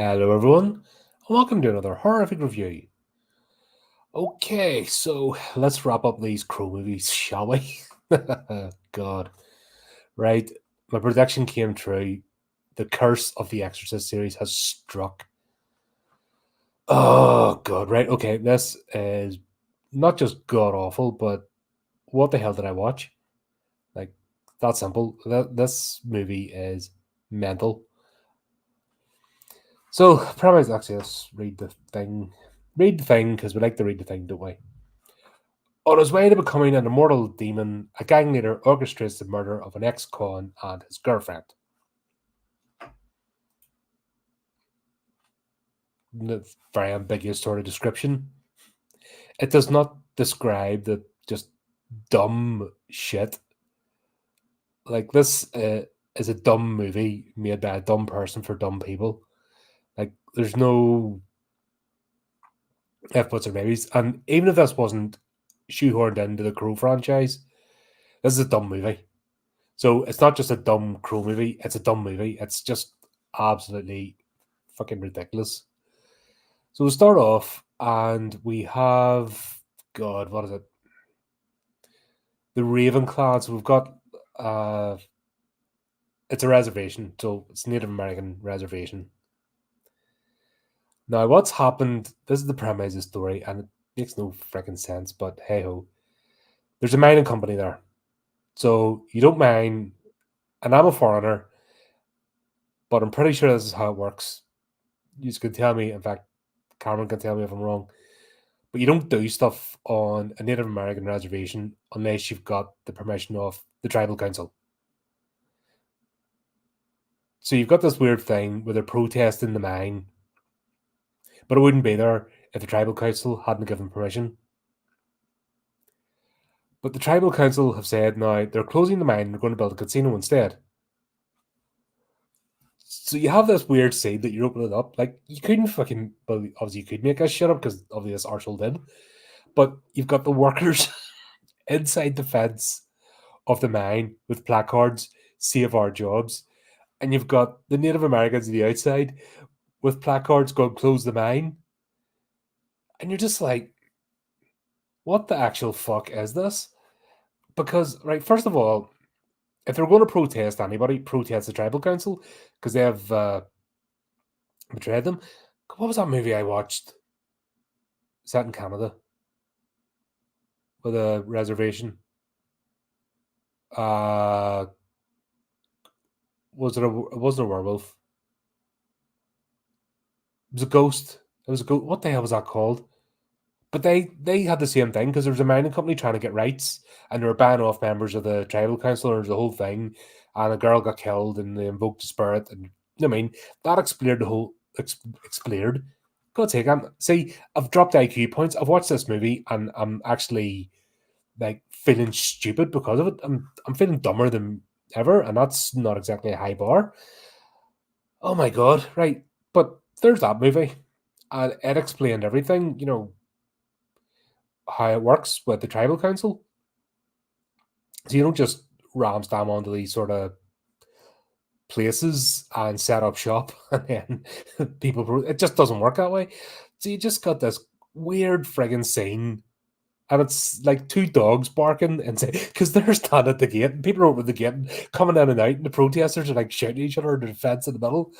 Hello, everyone, and welcome to another horrific review. Okay, so let's wrap up these Crow movies, shall we? God. Right, my prediction came true. The curse of the Exorcist series has struck. Oh, God, right, okay, this is not just god awful, but what the hell did I watch? Like, that's simple. This movie is mental. So, premise actually, let's read the thing. Read the thing, because we like to read the thing, don't we? On his way to becoming an immortal demon, a gang leader orchestrates the murder of an ex-con and his girlfriend. Very ambiguous sort of description. It does not describe the just dumb shit. Like, this is a dumb movie made by a dumb person for dumb people. Like, there's no F buts or babies. And even if this wasn't shoehorned into the Crow franchise, this is a dumb movie. So it's not just a dumb Crow movie, it's a dumb movie. It's just absolutely fucking ridiculous. So we'll start off and we have, God, what is it? The Ravenclaw. So we've got, it's a reservation. So it's Native American reservation. Now, what's happened, this is the premise of the story, and it makes no freaking sense, but hey ho. There's a mining company there. So you don't mine, and I'm a foreigner, but I'm pretty sure this is how it works. You can tell me, in fact, Cameron can tell me if I'm wrong, but you don't do stuff on a Native American reservation unless you've got the permission of the tribal council. So you've got this weird thing where they're protesting the mine, but it wouldn't be there if the tribal council hadn't given permission. But the tribal council have said now they're closing the mine and they're going to build a casino instead. So you have this weird scene that you're opening it up. Like, you couldn't fucking, well, obviously you could make us shut up because obviously this arsehole did. But you've got the workers inside the fence of the mine with placards, save our jobs. And you've got the Native Americans on the outside with placards going, close the mine. And you're just like, what the actual fuck is this? Because, right, first of all, if they're going to protest anybody, protest the tribal council because they have betrayed them. What was that movie I watched? Set in Canada with a reservation. Was it? It wasn't a werewolf. It was a ghost. It was a ghost. What the hell was that called? But they had the same thing because there was a mining company trying to get rights, and they were buying off members of the tribal council or the whole thing, and a girl got killed, and they invoked the spirit, and I mean that explained the whole explained. God's sake, I've dropped IQ points. I've watched this movie, and I'm actually like feeling stupid because of it. I'm feeling dumber than ever, and that's not exactly a high bar. Oh my god, right. But there's that movie. And it explained everything, how it works with the tribal council. So you don't just ram stam onto these sort of places and set up shop and then it just doesn't work that way. So you just got this weird friggin' scene. And it's like two dogs barking and say, because they're standing at the gate and people are over the gate and coming in and out, and the protesters are like shouting at each other, the fence in the middle.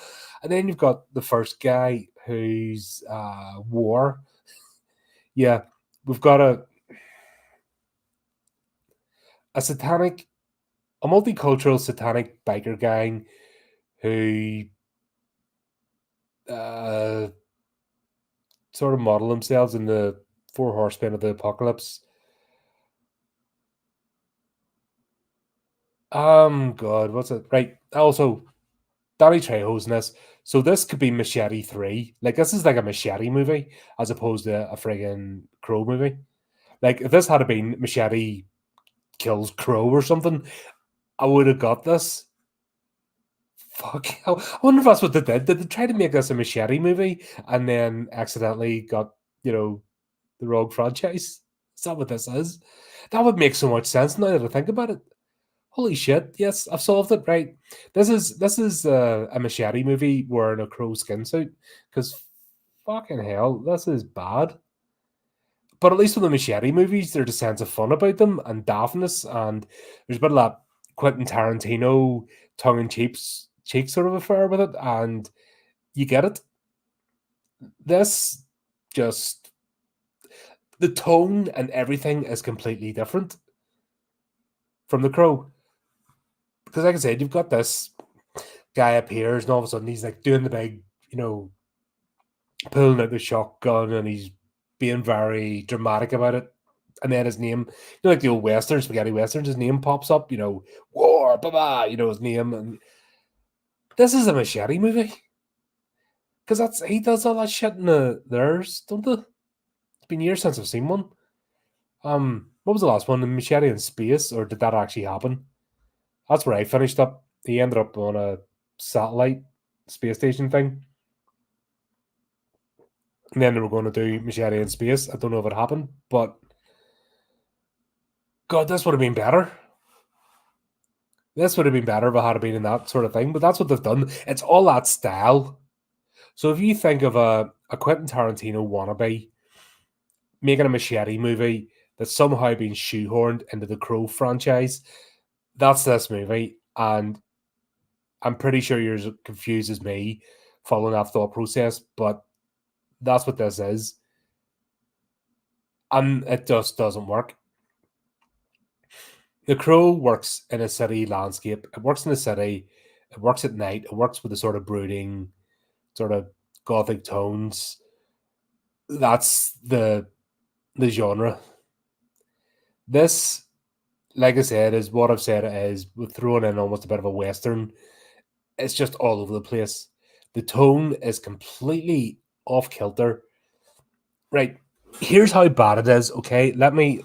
And then you've got the first guy who's war. Yeah, we've got a satanic, a multicultural satanic biker gang who sort of model themselves in the four horsemen of the apocalypse. God, what's it? Right. Also, Danny Trejo's in this. So this could be Machete 3. Like, this is like a Machete movie as opposed to a friggin' Crow movie. Like, if this had been Machete kills Crow or something, I would have got this. Fuck. I wonder if that's what they did. Did they try to make this a Machete movie and then accidentally got, the wrong franchise? Is that what this is? That would make so much sense now that I think about it. Holy shit! Yes, I've solved it. Right. This is a machete movie wearing a crow skin suit. Because fucking hell, this is bad. But at least with the machete movies, there's a sense of fun about them and daftness, and there's a bit of that Quentin Tarantino tongue in cheek sort of affair with it, and you get it. This just the tone and everything is completely different from The Crow. Because like I said, you've got this guy appears and all of a sudden he's like doing the big, pulling out the shotgun and he's being very dramatic about it. And then his name, like the old Western, spaghetti Westerns, his name pops up, war, blah, blah, his name. And this is a machete movie. Because he does all that shit in theirs, don't they? It's been years since I've seen one. What was the last one? The Machete in Space, or did that actually happen? That's where I finished up. He ended up on a satellite space station thing. And then they were going to do Machete in Space. I don't know if it happened, but God, this would have been better. This would have been better if it had been in that sort of thing. But that's what they've done. It's all that style. So if you think of a Quentin Tarantino wannabe making a machete movie that's somehow been shoehorned into the Crow franchise, that's this movie. And I'm pretty sure you're as confused as me following that thought process, but that's what this is. And it just doesn't work. The Crow works in a city landscape. It works in a city. It works at night. It works with the sort of brooding, sort of gothic tones. That's the genre. This, like I said, is what I've said it is. We're throwing in almost a bit of a Western. It's just all over the place. The tone is completely off kilter. Right. Here's how bad it is. Okay, let me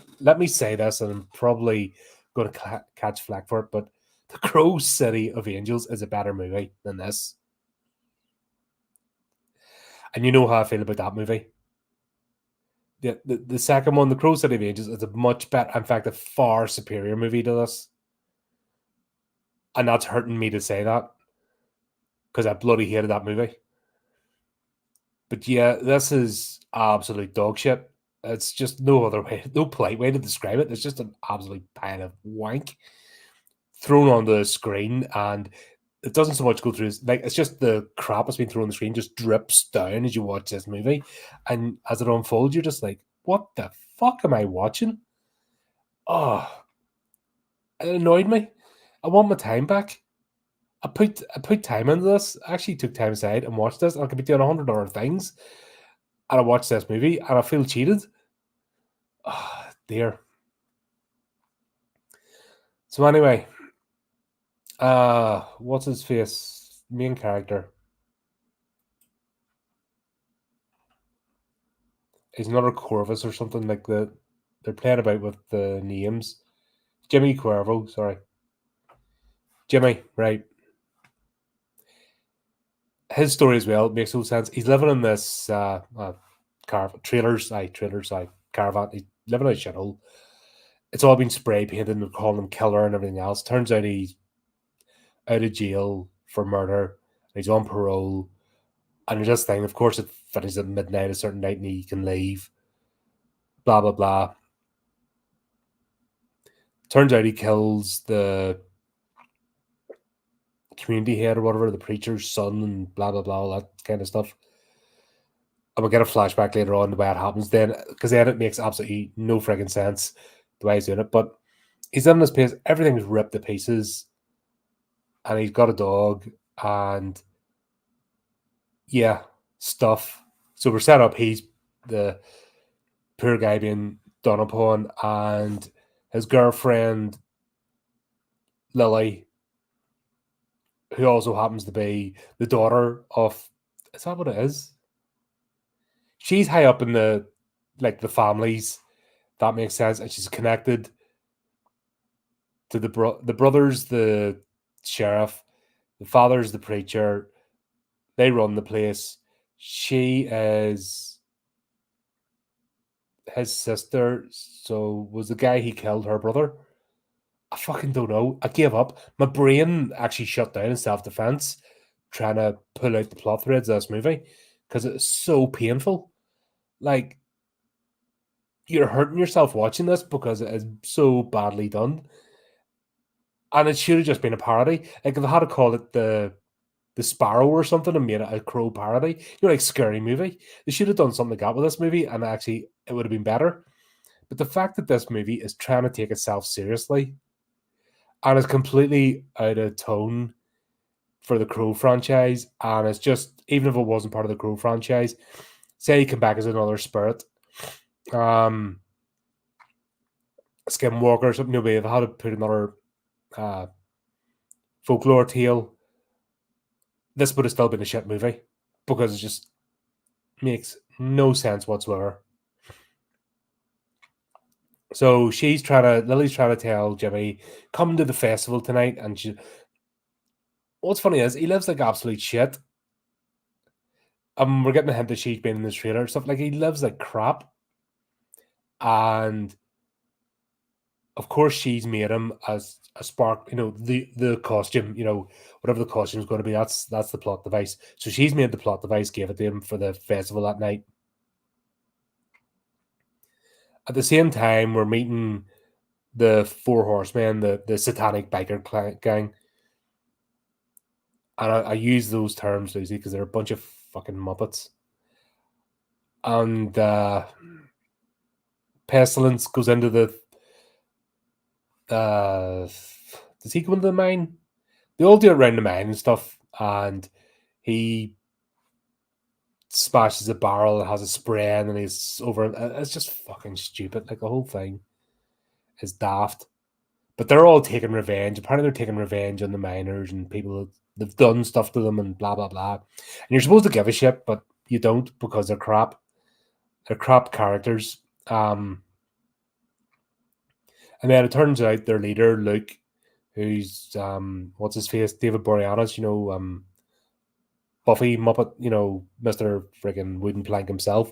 say this, and I'm probably going to catch flack for it, but The Crow City of Angels is a better movie than this. And you know how I feel about that movie. The second one, The Crow City of Angels, is a much better, in fact, a far superior movie to this. And that's hurting me to say that because I bloody hated that movie. But yeah, this is absolute dog shit. It's just no other way, no polite way to describe it. It's just an absolute pile of wank thrown on the screen, and it doesn't so much go through. It's just the crap that's been thrown on the screen just drips down as you watch this movie, and as it unfolds, you're just like, "What the fuck am I watching?" Oh, it annoyed me. I want my time back. I put time into this. I actually took time aside and watched this. And I could be doing 100 other things, and I watched this movie, and I feel cheated. Oh, dear. So anyway, what's his face? Main character. He's not a Corvus or something like that. They're playing about with the names. Jimmy Cuervo, sorry. Jimmy, right. His story as well makes no sense. He's living in this trailers, caravan. He's living in a shithole. It's all been spray painted and they're calling him killer and everything else. Turns out he's out of jail for murder. He's on parole. And there's this thing, of course, it finishes at midnight, a certain night, and he can leave. Blah, blah, blah. Turns out he kills the community head or whatever, the preacher's son, and blah, blah, blah, all that kind of stuff. And we'll get a flashback later on the way it happens then, because then it makes absolutely no frigging sense the way he's doing it. But he's in this place, everything's ripped to pieces, and he's got a dog, and yeah, stuff. So we're set up, he's the poor guy being done upon, and his girlfriend, Lily, who also happens to be the daughter of, is that what it is? She's high up in the families. That makes sense, and she's connected to the brothers, the sheriff, the father's the preacher. They run the place. She is his sister. So was the guy he killed her brother, I fucking don't know. I gave up. My brain actually shut down in self-defense, trying to pull out the plot threads of this movie because it's so painful. Like, you're hurting yourself watching this because it is so badly done. And it should have just been a parody. Like, if they had to call it the Sparrow or something and made it a Crow parody, like Scary Movie. They should have done something like that with this movie, and actually it would have been better. But the fact that this movie is trying to take itself seriously and is completely out of tone for the Crow franchise, and it's just, even if it wasn't part of the Crow franchise, say you come back as another spirit, Skinwalker or something, they've had to put another folklore tale, this would have still been a shit movie because it just makes no sense whatsoever. So Lily's trying to tell Jimmy, come to the festival tonight. And what's funny is he lives like absolute shit. We're getting a hint that she's been in this trailer stuff. Like, he lives like crap. And of course she's made him as a spark, the costume, whatever the costume is going to be, that's the plot device. So she's made the plot device, gave it to him for the festival that night. At the same time, we're meeting the Four Horsemen, the satanic biker gang. And I use those terms loosely because they're a bunch of fucking muppets. And Pestilence goes into does he go into the mine? They all do it around the mine and stuff, and he smashes a barrel and has a spray, and then he's over. It's just fucking stupid. Like, the whole thing is daft. But they're all taking revenge. Apparently, they're taking revenge on the miners and people that've done stuff to them and blah blah blah. And you're supposed to give a shit, but you don't because they're crap. They're crap characters. And then it turns out their leader, Luke, who's what's his face, David Boreanaz, Buffy Muppet, Mr. Friggin' Wooden Plank himself,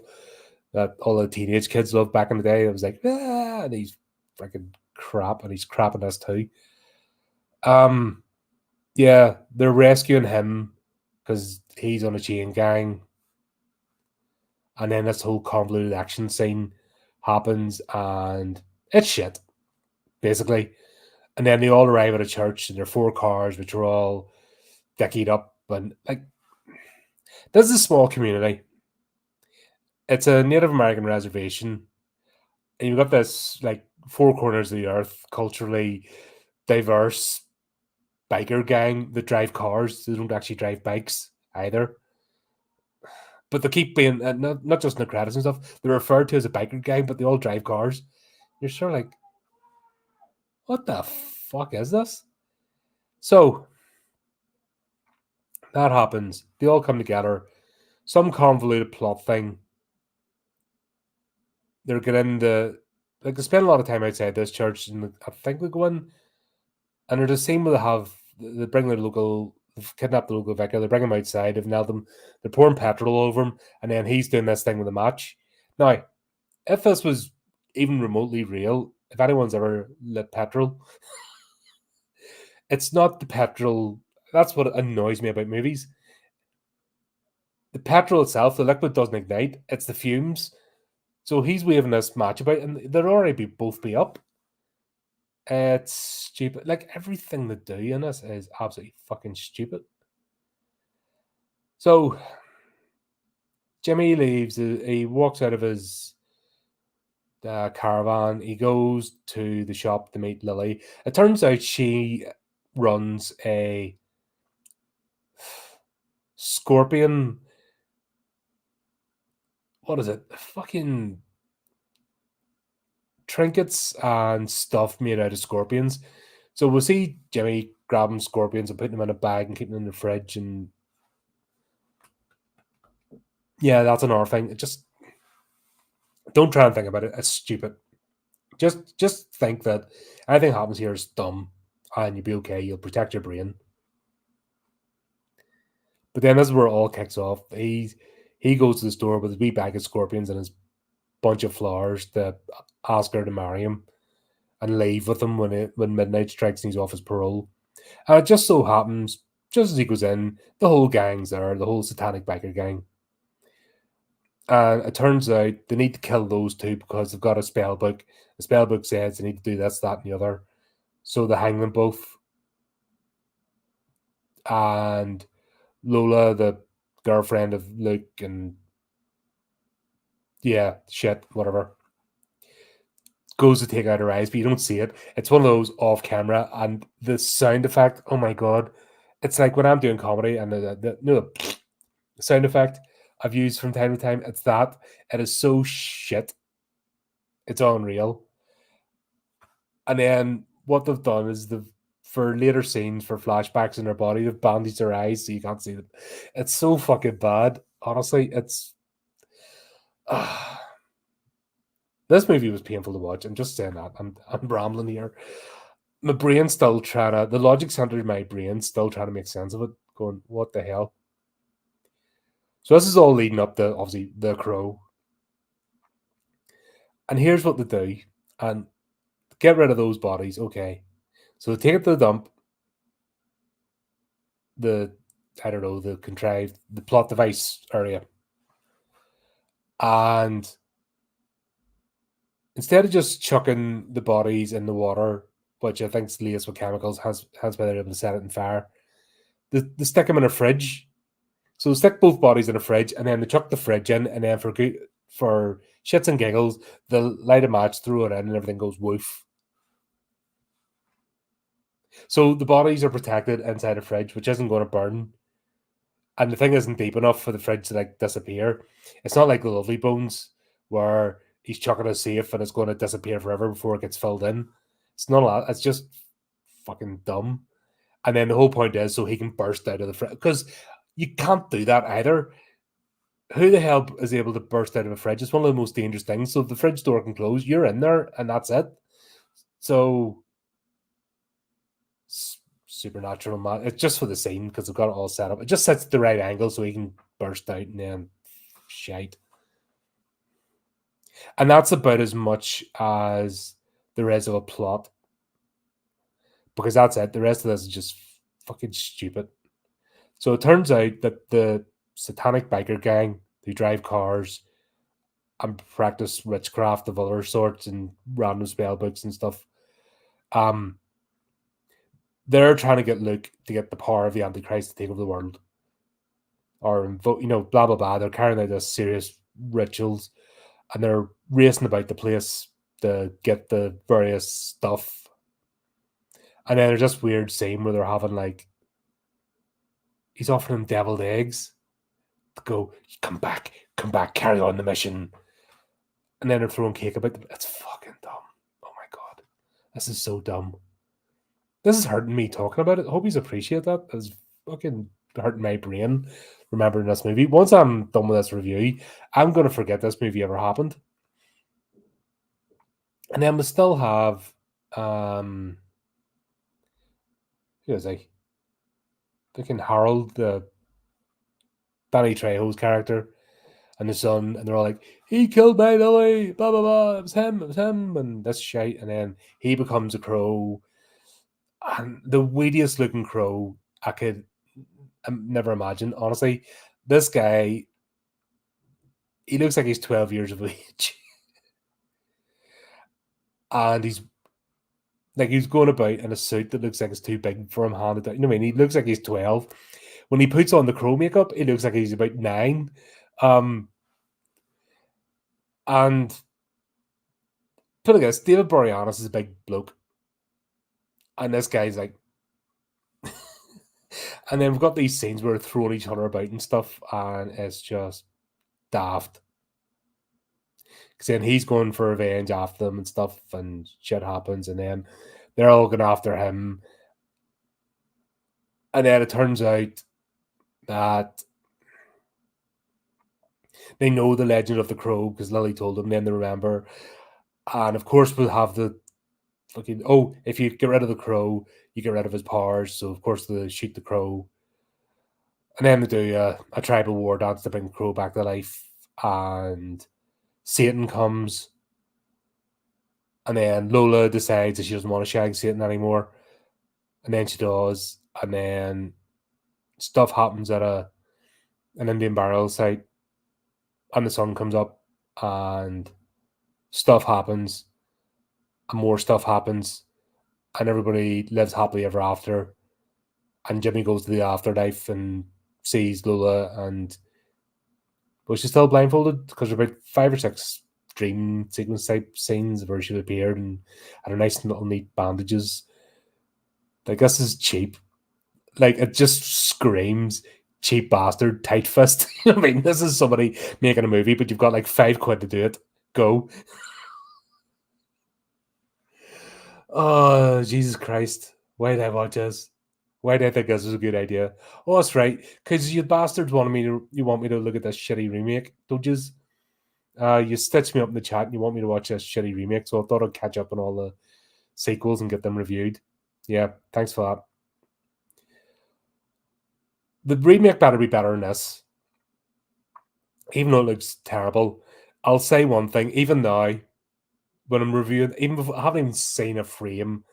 that all the teenage kids loved back in the day. It was like, and he's freaking crap, and he's crap in this too. Yeah, they're rescuing him because he's on a chain gang. And then this whole convoluted action scene happens, and it's shit, basically. And then they all arrive at a church, and there are 4 cars, which are all deckied up. And, like, this is a small community. It's a Native American reservation. And you've got this, like, 4 corners of the earth, culturally diverse biker gang that drive cars. They don't actually drive bikes either. But they keep being, not just in the credits and stuff, they're referred to as a biker gang, but they all drive cars. You're sort of like, what the fuck is this? So that happens. They all come together. Some convoluted plot thing. They're getting they spend a lot of time outside this church, and I think they go in, and they're the same where they bring they've kidnapped the local vicar, they bring him outside, they've nailed him, they're pouring petrol over him, and then he's doing this thing with a match. Now, if this was even remotely real, if anyone's ever lit petrol, it's not the petrol. That's what annoys me about movies. The petrol itself, the liquid doesn't ignite, it's the fumes. So he's waving this match about, and they'll already both be up. It's stupid. Like, everything they do in this is absolutely fucking stupid. So Jimmy leaves. He walks out of his caravan. He goes to the shop to meet Lily. It turns out she runs a scorpion. What is it? Fucking trinkets and stuff made out of scorpions. So we'll see Jimmy grabbing scorpions and putting them in a bag and keeping them in the fridge. And yeah, that's another thing. Just don't try and think about it. It's stupid. Just think that anything happens here is dumb, and you'll be okay. You'll protect your brain. But then, as where it all kicks off, he goes to the store with his wee bag of scorpions and his bunch of flowers to ask her to marry him. and leave with him when midnight strikes and he's off his parole. And it just so happens, just as he goes in, the whole gang's there, the whole satanic biker gang. And it turns out they need to kill those two because they've got a spell book. The spell book says they need to do this, that, and the other. So they hang them both. And Lola, the girlfriend of Luke, and yeah, shit, whatever, goes to take out her eyes, but you don't see it. It's one of those off camera, and the sound effect, oh my god. It's like when I'm doing comedy and the sound effect I've used from time to time, it's that. It is so shit. It's unreal. And then what they've done is for later scenes, for flashbacks in her body, they've bandaged her eyes so you can't see it. It's so fucking bad. Honestly, it's this movie was painful to watch. I'm just saying that. I'm rambling here. My brain's still trying to, the logic center in my brain still trying to make sense of it. Going, what the hell? So this is all leading up to obviously the Crow. And here's what they do. And get rid of those bodies, okay. So they take it to the dump. The the plot device area. And instead of just chucking the bodies in the water, which I think is laced with chemicals, hence why they're able to set it in fire, they stick them in a fridge. So they stick both bodies in a fridge, and then they chuck the fridge in, and then for shits and giggles, they'll light a match, throw it in, and everything goes woof. So the bodies are protected inside a fridge, which isn't going to burn. And the thing isn't deep enough for the fridge to like disappear. It's not like the Lovely Bones where he's chucking a safe and it's going to disappear forever before it gets filled in. It's not a lot. It's just fucking dumb. And then the whole point is so he can burst out of the fridge, because you can't do that either. Who the hell is able to burst out of a fridge? It's one of the most dangerous things. So if the fridge door can close, you're in there and that's it. So supernatural, man. It's just for the scene because they've got it all set up. It just sets the right angle so he can burst out and then shite. And that's about as much as the rest of a plot. Because that's it. The rest of this is just fucking stupid. So it turns out that the satanic biker gang who drive cars and practice witchcraft of other sorts and random spell books and stuff, they're trying to get Luke to get the power of the Antichrist to take over the world. Or, blah, blah, blah. They're carrying out this serious rituals and they're racing about the place to get the various stuff. And then there's this weird scene where they're having he's offering them deviled eggs to go, come back, carry on the mission. And then they're throwing cake about them. It's fucking dumb. Oh my god. This is so dumb. This is hurting me talking about it. I hope you appreciate that. It's fucking hurting my brain remembering this movie. Once I'm done with this review, I'm going to forget this movie ever happened. And then we still have who is he? Fucking Harold, the Danny Trejo's character, and the son, and they're all like, he killed my Lily, blah blah blah, it was him, and this shite, and then he becomes a crow, and the weediest looking crow I could never imagine. Honestly, this guy, he looks like he's 12 years of age. And he's going about in a suit that looks like it's too big for him handed out. You know what I mean? He looks like he's 12. When he puts on the crow makeup, he looks like he's about 9. And put it like this, David Boreanaz is a big bloke. And this guy's like and then we've got these scenes where they're throwing each other about and stuff, and it's just daft. Because then he's going for revenge after them and stuff, and shit happens, and then they're all going after him. And then it turns out that they know the legend of the crow because Lily told them, then they remember. And of course, we'll have the fucking, if you get rid of the crow, you get rid of his powers. So, of course, they shoot the crow. And then they do a tribal war dance to bring the crow back to life. And Satan comes. And then Lola decides that she doesn't want to shag Satan anymore. And then she does. And then stuff happens at an Indian burial site. And the sun comes up. And stuff happens. And more stuff happens. And everybody lives happily ever after. And Jimmy goes to the afterlife and sees Lola. And but she's still blindfolded because there are about 5 or 6 dream sequence type scenes where she appeared and had a nice little neat bandages. Like, this is cheap. Like, it just screams cheap bastard, tight fist. I mean, this is somebody making a movie, but you've got like £5 to do it. Go. Oh, Jesus Christ. Why did I watch this? Why did I think this was a good idea? Oh, that's right. Because you bastards want me to look at this shitty remake, don't you? You stitched me up in the chat and you want me to watch this shitty remake, so I thought I'd catch up on all the sequels and get them reviewed. Yeah, thanks for that. The remake better be better than this. Even though it looks terrible, I'll say one thing. Even now, when I'm reviewing, even before, I haven't even seen a frame.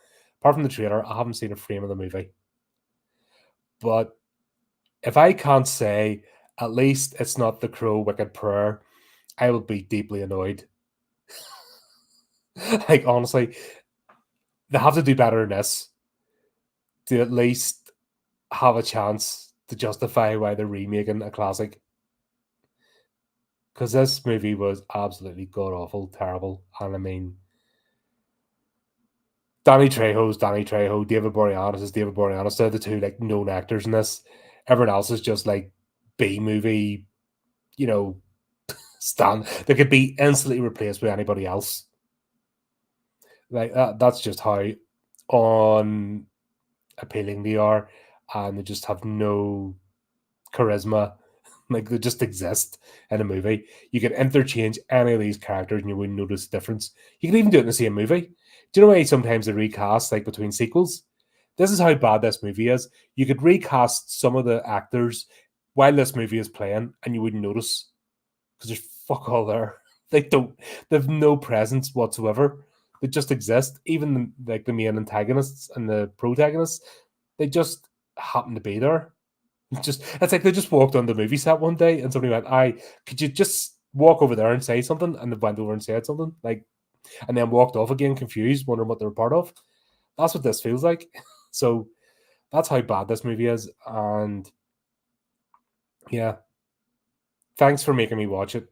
Apart from the trailer, I haven't seen a frame of the movie. But if I can't say, at least it's not The Crow Wicked Prayer, I will be deeply annoyed. Like, honestly, they have to do better than this to at least have a chance to justify why they're remaking a classic. Because this movie was absolutely god-awful, terrible. And I mean, Danny Trejo's Danny Trejo, David Boreanaz is David Boreanaz. They're the two like known actors in this. Everyone else is just like B-movie, you know, they could be instantly replaced with anybody else. Like that's just how unappealing they are, and they just have no charisma. Like, they just exist in a movie. You could interchange any of these characters and you wouldn't notice the difference. You could even do it in the same movie. Do you know why sometimes they recast like between sequels? This is how bad this movie is. You could recast some of the actors while this movie is playing and you wouldn't notice because there's fuck all there. They have no presence whatsoever. They just exist. Even like the main antagonists and the protagonists, they just happen to be there. It's like they just walked on the movie set one day and somebody went, could you just walk over there and say something? And they went over and said something, like, and then walked off again, confused, wondering what they were part of. That's what this feels like. So that's how bad this movie is. And yeah, thanks for making me watch it.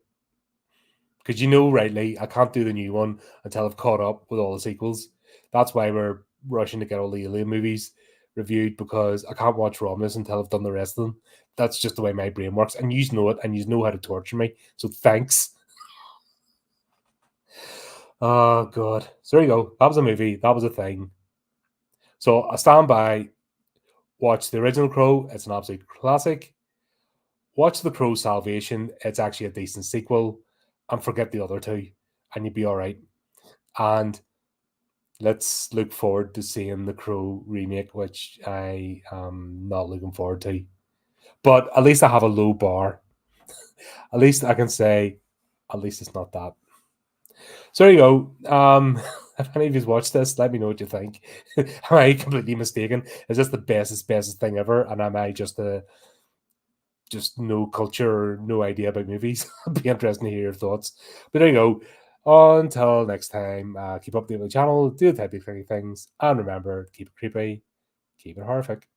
Because rightly, I can't do the new one until I've caught up with all the sequels. That's why we're rushing to get all the Alien movies reviewed, because I can't watch Romulus until I've done the rest of them. That's just the way my brain works. And you know it, and you know how to torture me. So thanks. Oh, God. So there you go. That was a movie. That was a thing. So I stand by. Watch the original Crow. It's an absolute classic. Watch The Crow Salvation. It's actually a decent sequel. And forget the other two. And you'd be all right. And let's look forward to seeing the Crow remake, which I am not looking forward to. But at least I have a low bar. At least I can say, at least it's not that. So there you go. If any of you watched this, let me know what you think. Am I completely mistaken? Is this the bestest thing ever? And am I just no culture or no idea about movies? It'd be interesting to hear your thoughts. But there you go. Until next time, keep updating the channel, do the type of things, and remember, keep it creepy, keep it horrific.